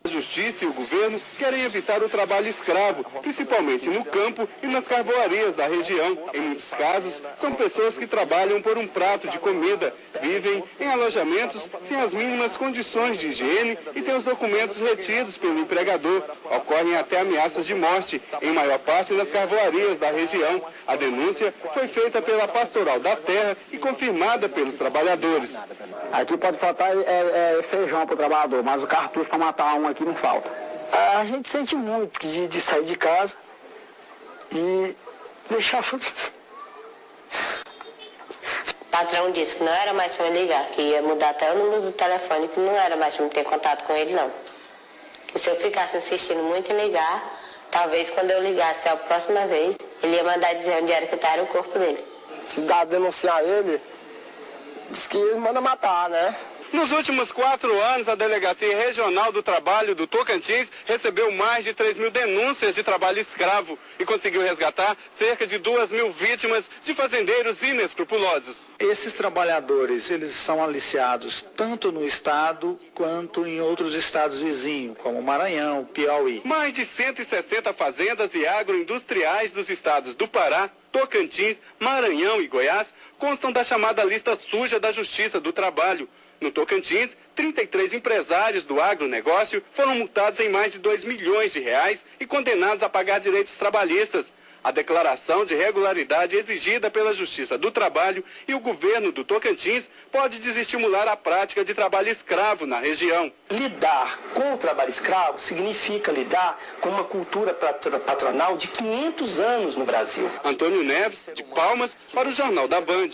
A Justiça e o governo querem evitar o trabalho escravo, principalmente no campo e nas carvoarias da região. Em muitos casos, são pessoas que trabalham por um prato de comida, vivem em alojamentos sem as mínimas condições de higiene e têm os documentos retidos pelo empregador. Ocorrem até ameaças de morte, em maior parte nas carvoarias da região. A denúncia foi feita pela Pastoral da Terra e confirmada pelos trabalhadores. Aqui pode faltar feijão para o trabalhador, mas o cartucho para matar um aqui não falta. A gente sente muito de sair de casa e deixar... O patrão disse que não era mais para me ligar, que ia mudar até o número do telefone, que não era mais para me ter contato com ele, não. Que se eu ficasse insistindo muito em ligar, talvez quando eu ligasse a próxima vez, ele ia mandar dizer onde era que estava o corpo dele. Se dá denunciar ele, diz que ele manda matar, né? Nos últimos 4 anos, a Delegacia Regional do Trabalho do Tocantins recebeu mais de 3.000 denúncias de trabalho escravo e conseguiu resgatar cerca de 2.000 vítimas de fazendeiros inescrupulosos. Esses trabalhadores, eles são aliciados tanto no estado quanto em outros estados vizinhos, como Maranhão, Piauí. Mais de 160 fazendas e agroindustriais dos estados do Pará, Tocantins, Maranhão e Goiás constam da chamada lista suja da Justiça do Trabalho. No Tocantins, 33 empresários do agronegócio foram multados em mais de R$ 2 milhões e condenados a pagar direitos trabalhistas. A declaração de regularidade exigida pela Justiça do Trabalho e o governo do Tocantins pode desestimular a prática de trabalho escravo na região. Lidar com o trabalho escravo significa lidar com uma cultura patronal de 500 anos no Brasil. Antônio Neves, de Palmas, para o Jornal da Band.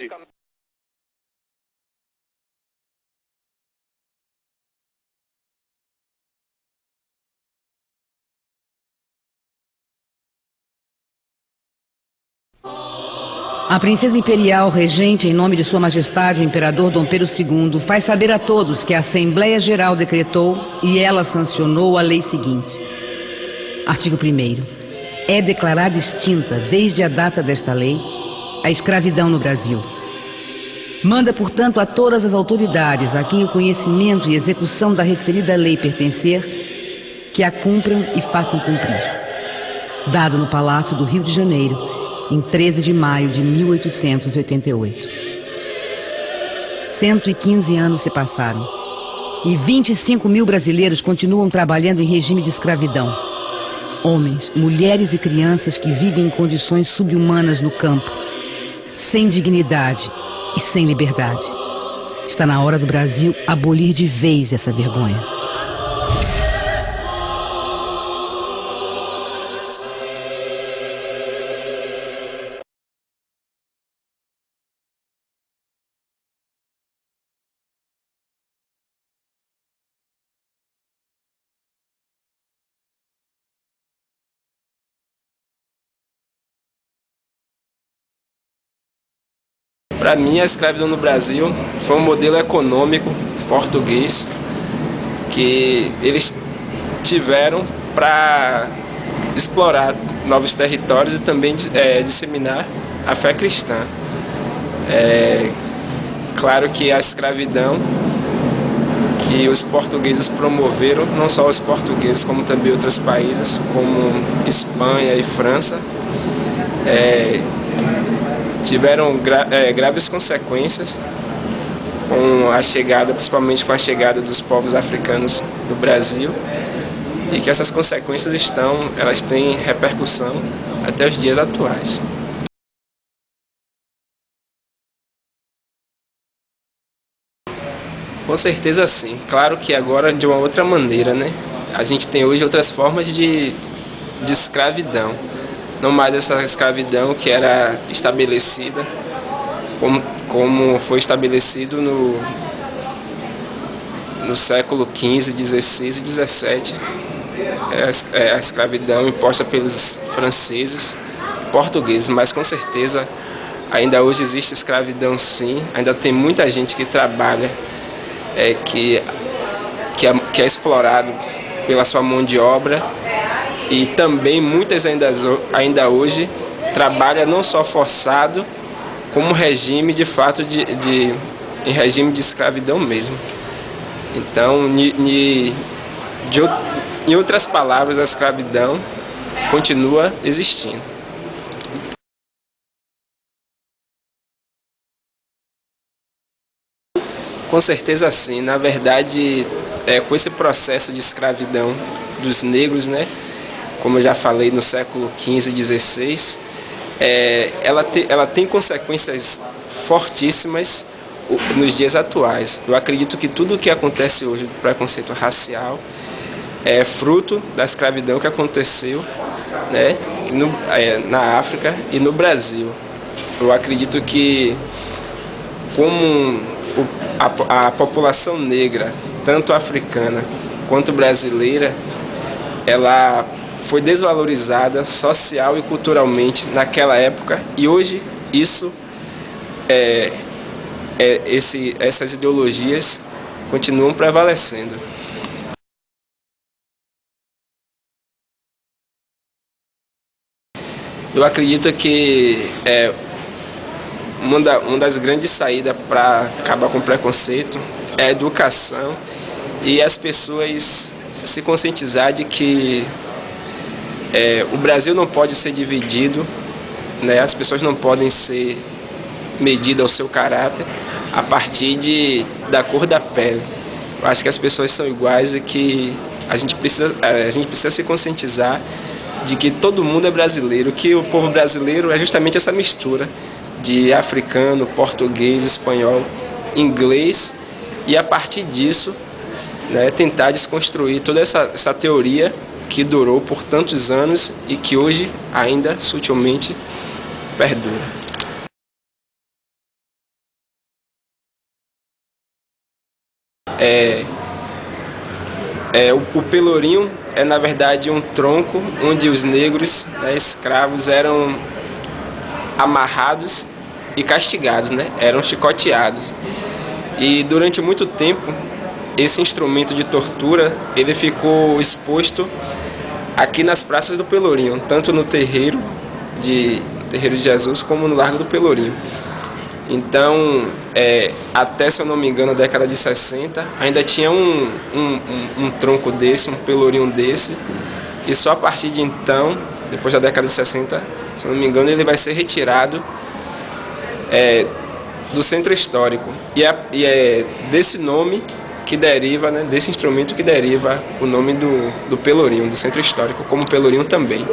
A princesa imperial regente, em nome de Sua Majestade o Imperador Dom Pedro II, faz saber a todos que a Assembleia Geral decretou e ela sancionou a lei seguinte. Artigo 1º. É declarada extinta, desde a data desta lei, a escravidão no Brasil. Manda, portanto, a todas as autoridades a quem o conhecimento e execução da referida lei pertencer, que a cumpram e façam cumprir. Dado no Palácio do Rio de Janeiro, em 13 de maio de 1888. 115 anos se passaram e 25 mil brasileiros continuam trabalhando em regime de escravidão. Homens, mulheres e crianças que vivem em condições subhumanas no campo, sem dignidade e sem liberdade. Está na hora do Brasil abolir de vez essa vergonha. Para mim, a escravidão no Brasil foi um modelo econômico português que eles tiveram para explorar novos territórios e também disseminar a fé cristã. Claro que a escravidão que os portugueses promoveram, não só os portugueses, como também outros países, como Espanha e França, tiveram graves consequências com a chegada, principalmente com a chegada dos povos africanos do Brasil, e que essas consequências elas têm repercussão até os dias atuais. Com certeza sim. Claro que agora de uma outra maneira, né? A gente tem hoje outras formas de escravidão. Não mais essa escravidão que era estabelecida, como foi estabelecido no século XV, XVI e XVII. A escravidão imposta pelos franceses, portugueses, mas com certeza ainda hoje existe escravidão sim, ainda tem muita gente que trabalha, que é explorado pela sua mão de obra. E também muitas ainda hoje trabalham não só forçado, como regime de fato em regime de escravidão mesmo. Então, Em outras palavras, a escravidão continua existindo. Com certeza sim. Na verdade, com esse processo de escravidão dos negros, né, como eu já falei, no século XV e XVI, ela tem consequências fortíssimas nos dias atuais. Eu acredito que tudo o que acontece hoje do preconceito racial é fruto da escravidão que aconteceu, né, na África e no Brasil. Eu acredito que como a população negra, tanto africana quanto brasileira, ela foi desvalorizada social e culturalmente naquela época, e hoje essas ideologias continuam prevalecendo. Eu acredito que uma das grandes saídas para acabar com o preconceito é a educação e as pessoas se conscientizar de que o Brasil não pode ser dividido, né? As pessoas não podem ser medidas ao seu caráter a partir da cor da pele. Eu acho que as pessoas são iguais e que a gente precisa se conscientizar de que todo mundo é brasileiro, que o povo brasileiro é justamente essa mistura de africano, português, espanhol, inglês, e a partir disso, né, tentar desconstruir toda essa teoria que durou por tantos anos e que hoje ainda sutilmente perdura. O pelourinho é, na verdade, um tronco onde os negros, né, escravos, eram amarrados e castigados, né? Eram chicoteados. E durante muito tempo, esse instrumento de tortura, ele ficou exposto aqui nas praças do Pelourinho, tanto no terreiro de Jesus como no Largo do Pelourinho. Então, até, se eu não me engano, na década de 60, ainda tinha um tronco desse, um pelourinho desse, e só a partir de então, depois da década de 60, se eu não me engano, ele vai ser retirado do centro histórico. E é desse nome que deriva, né, desse instrumento que deriva o nome do Pelourinho, do centro histórico, como Pelourinho também.